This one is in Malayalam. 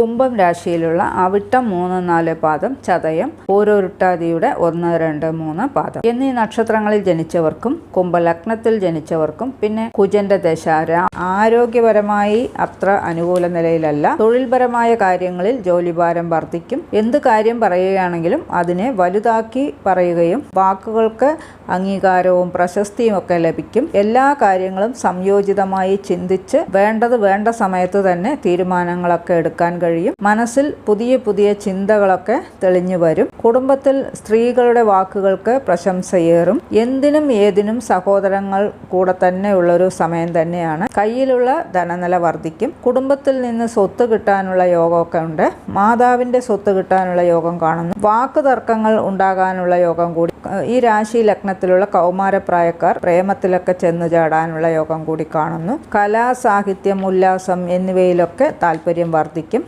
കുംഭം രാശിയിലുള്ള അവിട്ടം 3, 4 പാദം, ചതയം, പൂരോരുട്ടാതിയുടെ 1, 2, 3 പാദം എന്നീ നക്ഷത്രങ്ങളിൽ ജനിച്ചവർക്കും കുംഭലഗ്നത്തിൽ ജനിച്ചവർക്കും പിന്നെ കുജന്റെ ദശ ആരോഗ്യപരമായി അത്ര അനുകൂല നിലയിലല്ല. തൊഴിൽപരമായ കാര്യങ്ങളിൽ ജോലിഭാരം വർദ്ധിക്കും. എന്ത് കാര്യം പറയുകയാണെങ്കിലും അതിനെ വലുതാക്കി പറയുകയും വാക്കുകൾക്ക് അംഗീകാരവും പ്രശസ്തിയും ഒക്കെ ലഭിക്കും. എല്ലാ കാര്യങ്ങളും സംയോജിതമായി ചിന്തിച്ച് വേണ്ടത് വേണ്ട സമയത്ത് തന്നെ തീരുമാനങ്ങളൊക്കെ എടുക്കാൻ കഴിയും. മനസ്സിൽ പുതിയ പുതിയ ചിന്തകളൊക്കെ തെളിഞ്ഞു വരും. കുടുംബത്തിൽ സ്ത്രീകളുടെ വാക്കുകൾക്ക് പ്രശംസയേറും. എന്തിനും ഏതിനും സഹോദരങ്ങൾ കൂടെ തന്നെ ഉള്ളൊരു സമയം തന്നെയാണ്. കയ്യിലുള്ള ധനനില വർദ്ധിക്കും. കുടുംബത്തിൽ നിന്ന് സ്വത്ത് കിട്ടാനുള്ള യോഗമൊക്കെ ഉണ്ട്. മാതാവിന്റെ സ്വത്ത് കിട്ടാനുള്ള യോഗം കാണുന്നു. വാക്ക് തർക്കങ്ങൾ ഉണ്ടാകാനുള്ള യോഗം കൂടി. ഈ രാശി ലഗ്നത്തിലുള്ള കൗമാരപ്രായക്കാർ പ്രേമത്തിലൊക്കെ ചെന്നു ചാടാനുള്ള യോഗം കൂടി കാണുന്നു. കലാ, സാഹിത്യം, ഉല്ലാസം എന്നിവയിലൊക്കെ താല്പര്യം വർദ്ധിക്കും.